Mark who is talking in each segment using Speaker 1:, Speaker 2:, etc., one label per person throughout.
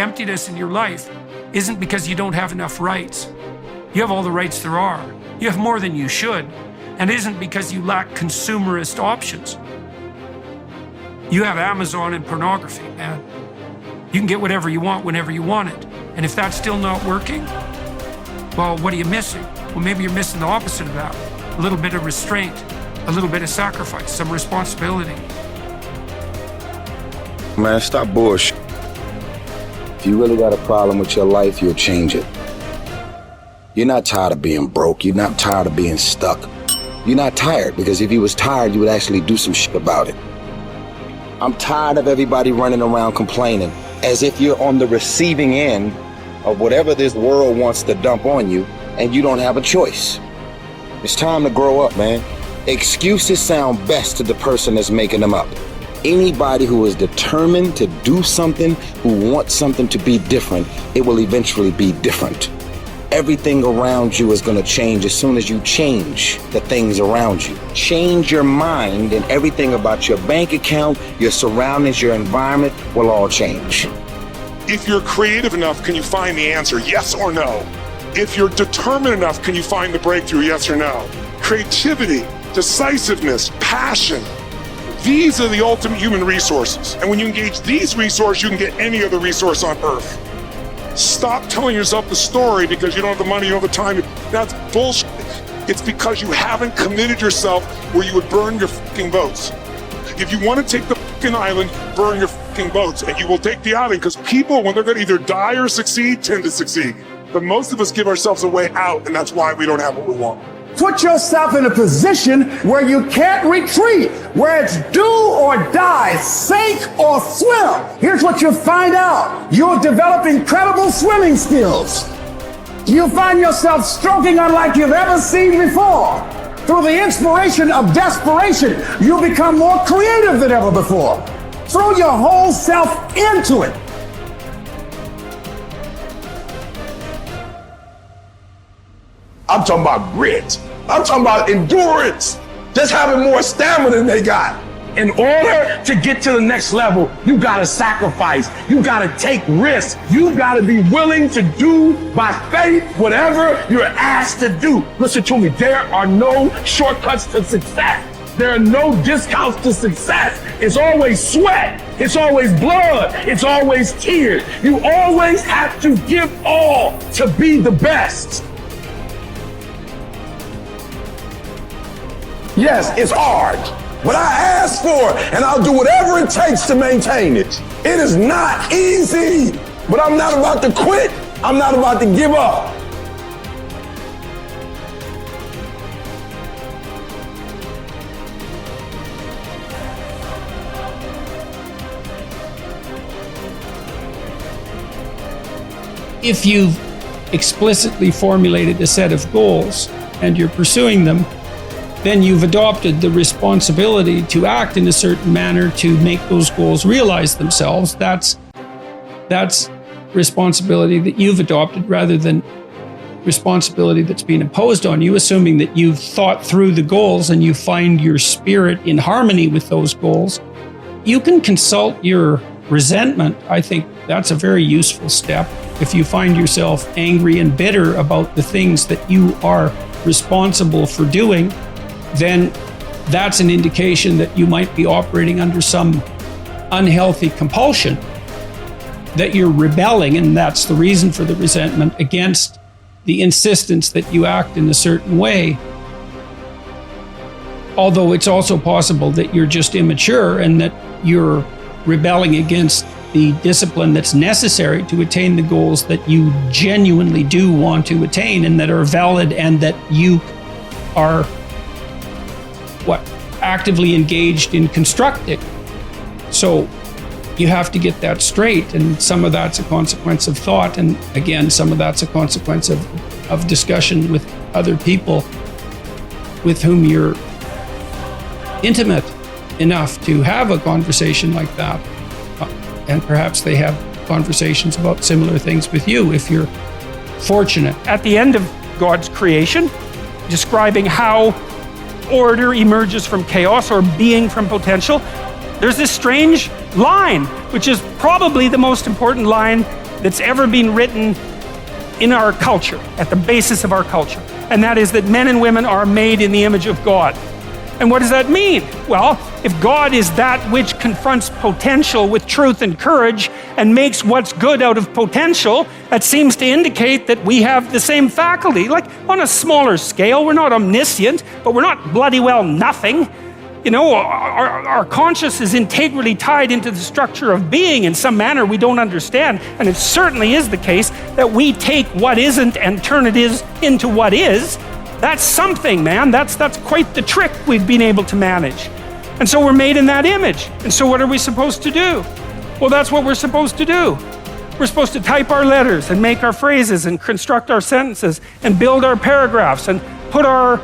Speaker 1: emptiness in your life isn't because you don't have enough rights. You have all the rights there are. You have more than you should. And it isn't because you lack consumerist options. You have Amazon and pornography, man. You can get whatever you want whenever you want it. And if that's still not working, well, what are you missing? Well, maybe you're missing the opposite of that. A little bit of restraint, a little bit of sacrifice, some responsibility.
Speaker 2: Man, stop bullshit. If you really got a problem with your life, you'll change it. You're not tired of being broke. You're not tired of being stuck. You're not tired, because if you was tired, you would actually do some shit about it. I'm tired of everybody running around complaining as if you're on the receiving end of whatever this world wants to dump on you and you don't have a choice. It's time to grow up, man. Excuses sound best to the person that's making them up. Anybody who is determined to do something, who wants something to be different, it will eventually be different. Everything around you is going to change as soon as you change the things around you. Change your mind and everything about your bank account, your surroundings, your environment will all change.
Speaker 3: If you're creative enough, can you find the answer? Yes or no? If you're determined enough, can you find the breakthrough? Yes or no? Creativity, decisiveness, passion. These are the ultimate human resources. And when you engage these resources, you can get any other resource on earth. Stop telling yourself the story because you don't have the money, you don't have the time. That's bullshit. It's because you haven't committed yourself where you would burn your fucking boats. If you want to take the fucking island, burn your fucking boats, and you will take the island, because people, when they're going to either die or succeed, tend to succeed. But most of us give ourselves a way out, and that's why we don't have what we want.
Speaker 4: Put yourself in a position where you can't retreat, where it's do or die, sink or swim. Here's what you'll find out. You'll develop incredible swimming skills. You'll find yourself stroking unlike you've ever seen before. Through the inspiration of desperation, you'll become more creative than ever before. Throw your whole self into it.
Speaker 5: I'm talking about grit. I'm talking about endurance. Just having more stamina than they got. In order to get to the next level, you gotta sacrifice. You gotta take risks. You gotta be willing to do by faith whatever you're asked to do. Listen to me, there are no shortcuts to success. There are no discounts to success. It's always sweat. It's always blood. It's always tears. You always have to give all to be the best. Yes, it's hard, but I ask for it, and I'll do whatever it takes to maintain it. It is not easy, but I'm not about to quit. I'm not about to give up.
Speaker 1: If you've explicitly formulated a set of goals and you're pursuing them, then you've adopted the responsibility to act in a certain manner to make those goals realize themselves. That's responsibility that you've adopted rather than responsibility that's been imposed on you, assuming that you've thought through the goals and you find your spirit in harmony with those goals. You can consult your resentment. I think that's a very useful step. If you find yourself angry and bitter about the things that you are responsible for doing, then that's an indication that you might be operating under some unhealthy compulsion, that you're rebelling, and that's the reason for the resentment against the insistence that you act in a certain way. Although it's also possible that you're just immature and that you're rebelling against the discipline that's necessary to attain the goals that you genuinely do want to attain and that are valid and that you are actively engaged in constructing. So you have to get that straight, and some of that's a consequence of thought, and again, some of that's a consequence of discussion with other people with whom you're intimate enough to have a conversation like that. And perhaps they have conversations about similar things with you if you're fortunate. At the end of God's creation, describing how order emerges from chaos or being from potential, there's this strange line, which is probably the most important line that's ever been written in our culture, at the basis of our culture. And that is that men and women are made in the image of God. And what does that mean? Well, if God is that which confronts potential with truth and courage and makes what's good out of potential, that seems to indicate that we have the same faculty. Like on a smaller scale, we're not omniscient, but we're not bloody well nothing. You know, our conscious is integrally tied into the structure of being in some manner we don't understand. And it certainly is the case that we take what isn't and turn it into what is. That's something, man. That's quite the trick we've been able to manage. And so we're made in that image. And so what are we supposed to do? Well, that's what we're supposed to do. We're supposed to type our letters and make our phrases and construct our sentences and build our paragraphs and put our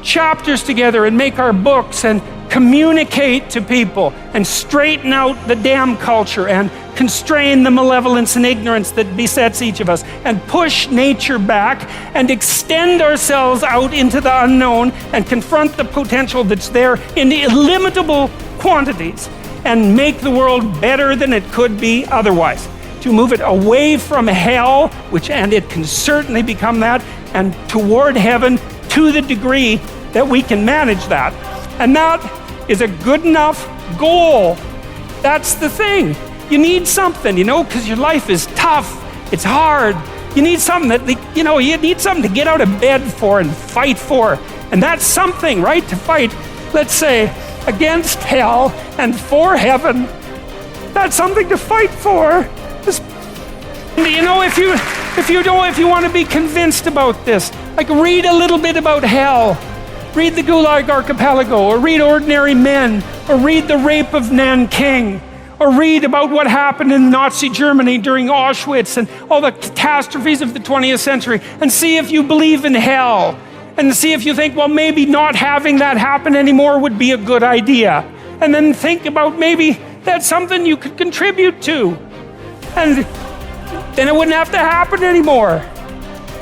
Speaker 1: chapters together and make our books and communicate to people and straighten out the damn culture and constrain the malevolence and ignorance that besets each of us and push nature back and extend ourselves out into the unknown and confront the potential that's there in illimitable quantities and make the world better than it could be otherwise. To move it away from hell, and it can certainly become that, and toward heaven to the degree that we can manage that. And that is a good enough goal. That's the thing. You need something, because your life is tough. It's hard. You need something you need something to get out of bed for and fight for. And that's something, right? To fight, let's say, against hell and for heaven. That's something to fight for. If you want to be convinced about this, like read a little bit about hell. Read the Gulag Archipelago, or read Ordinary Men, or read The Rape of Nanking, or read about what happened in Nazi Germany during Auschwitz and all the catastrophes of the 20th century, and see if you believe in hell, and see if you think, well, maybe not having that happen anymore would be a good idea. And then think about maybe that's something you could contribute to. And then it wouldn't have to happen anymore.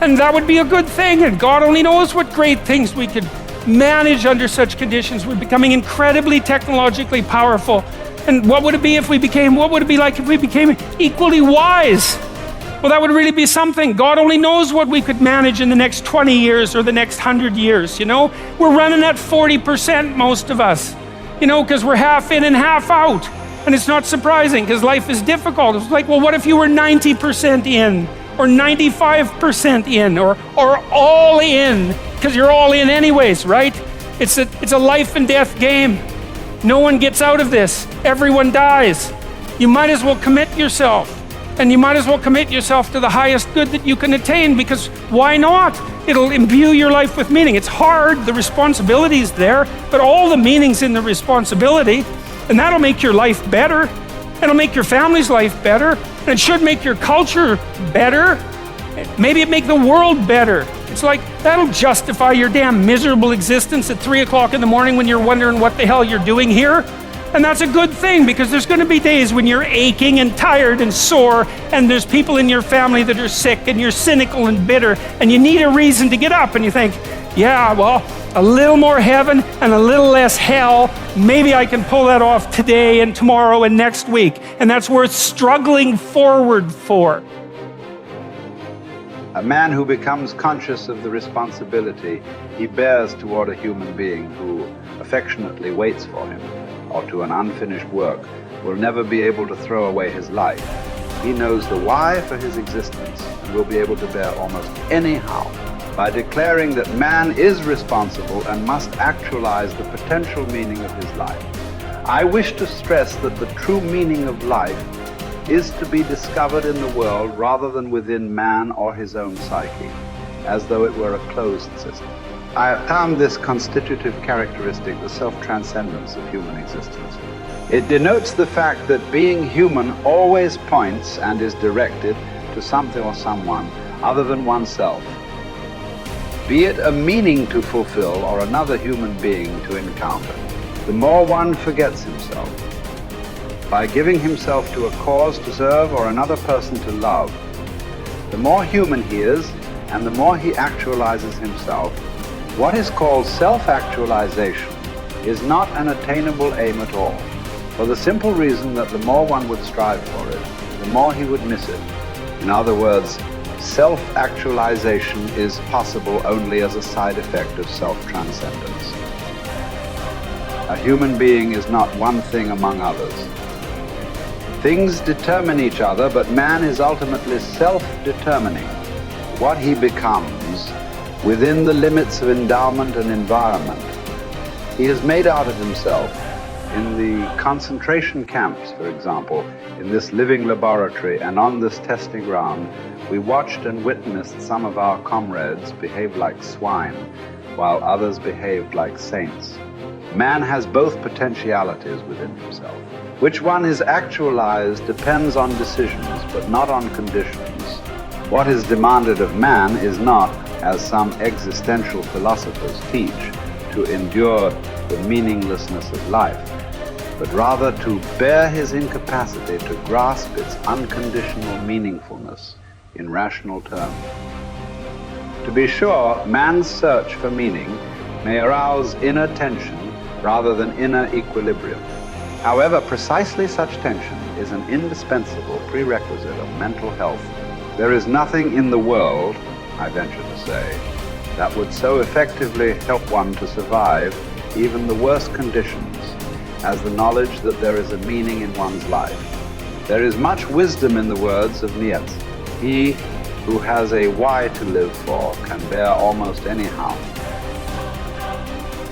Speaker 1: And that would be a good thing, and God only knows what great things we could manage under such conditions. We're becoming incredibly technologically powerful. And what would it be like if we became equally wise? Well, that would really be something. God only knows what we could manage in the next 20 years or the next 100 years, We're running at 40%, most of us, because we're half in and half out. And it's not surprising, because life is difficult. It's like, well, what if you were 90% in? Or 95% in, or all in, because you're all in anyways, right? It's a life and death game. No one gets out of this. Everyone dies. You might as well commit yourself. And you might as well commit yourself to the highest good that you can attain, because why not? It'll imbue your life with meaning. It's hard, the responsibility is there, but all the meaning's in the responsibility, and that'll make your life better. It'll make your family's life better, and it should make your culture better. Maybe it make the world better. It's like, that'll justify your damn miserable existence at 3 o'clock in the morning when you're wondering what the hell you're doing here. And that's a good thing, because there's going to be days when you're aching and tired and sore, and there's people in your family that are sick, and you're cynical and bitter, and you need a reason to get up, and you think, yeah, well, a little more heaven and a little less hell, maybe I can pull that off today and tomorrow and next week. And that's worth struggling forward for.
Speaker 6: A man who becomes conscious of the responsibility he bears toward a human being who affectionately waits for him, or to an unfinished work, will never be able to throw away his life. He knows the why for his existence and will be able to bear almost any how. By declaring that man is responsible and must actualize the potential meaning of his life. I wish to stress that the true meaning of life is to be discovered in the world rather than within man or his own psyche, as though it were a closed system. I have termed this constitutive characteristic the self-transcendence of human existence. It denotes the fact that being human always points and is directed to something or someone other than oneself. Be it a meaning to fulfill or another human being to encounter, the more one forgets himself. By giving himself to a cause to serve or another person to love, the more human he is and the more he actualizes himself. What is called self-actualization is not an attainable aim at all, for the simple reason that the more one would strive for it, the more he would miss it. In other words, self-actualization is possible only as a side effect of self-transcendence. A human being is not one thing among others. Things determine each other, but man is ultimately self-determining what he becomes within the limits of endowment and environment. He has made out of himself. In the concentration camps, for example, in this living laboratory and on this testing ground, we watched and witnessed some of our comrades behave like swine, while others behaved like saints. Man has both potentialities within himself. Which one is actualized depends on decisions, but not on conditions. What is demanded of man is not, as some existential philosophers teach, to endure the meaninglessness of life, but rather to bear his incapacity to grasp its unconditional meaningfulness in rational terms. To be sure, man's search for meaning may arouse inner tension rather than inner equilibrium. However, precisely such tension is an indispensable prerequisite of mental health. There is nothing in the world, I venture to say, that would so effectively help one to survive even the worst conditions as the knowledge that there is a meaning in one's life. There is much wisdom in the words of Nietzsche. He who has a why to live for can bear almost any how.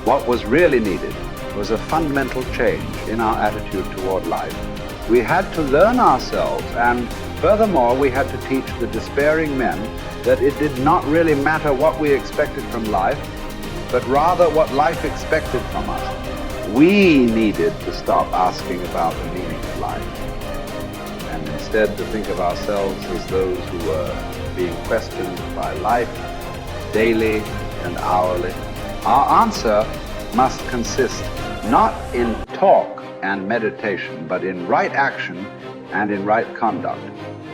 Speaker 6: What was really needed was a fundamental change in our attitude toward life. We had to learn ourselves, and furthermore, we had to teach the despairing men that it did not really matter what we expected from life, but rather what life expected from us. We needed to stop asking about the meaning of life, and instead to think of ourselves as those who were being questioned by life daily and hourly. Our answer must consist not in talk and meditation, but in right action and in right conduct.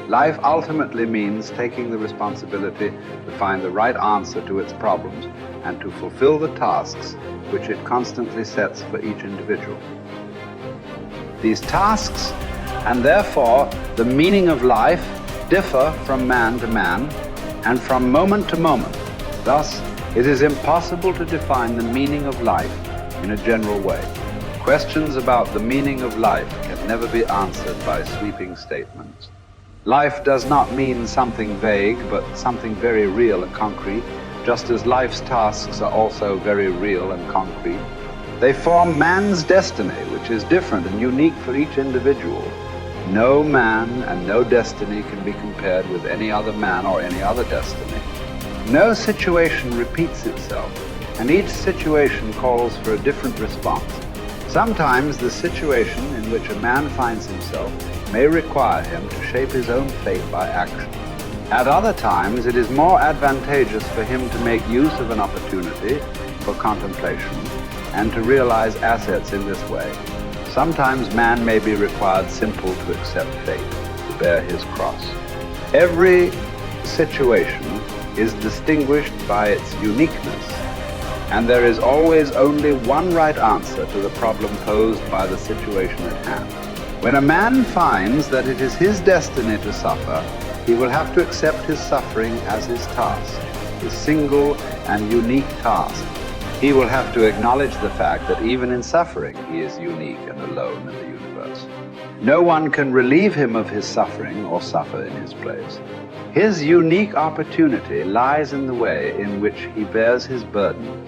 Speaker 6: Life ultimately means taking the responsibility to find the right answer to its problems and to fulfill the tasks which it constantly sets for each individual. These tasks, and therefore the meaning of life, differ from man to man and from moment to moment. Thus, it is impossible to define the meaning of life in a general way. Questions about the meaning of life can never be answered by sweeping statements. Life does not mean something vague, but something very real and concrete, just as life's tasks are also very real and concrete. They form man's destiny, which is different and unique for each individual. No man and no destiny can be compared with any other man or any other destiny. No situation repeats itself, and each situation calls for a different response. Sometimes the situation in which a man finds himself may require him to shape his own fate by action. At other times, it is more advantageous for him to make use of an opportunity for contemplation and to realize assets in this way. Sometimes man may be required simply to accept fate, to bear his cross. Every situation is distinguished by its uniqueness, and there is always only one right answer to the problem posed by the situation at hand. When a man finds that it is his destiny to suffer, he will have to accept his suffering as his task, his single and unique task. He will have to acknowledge the fact that even in suffering, he is unique and alone in the universe. No one can relieve him of his suffering or suffer in his place. His unique opportunity lies in the way in which he bears his burden.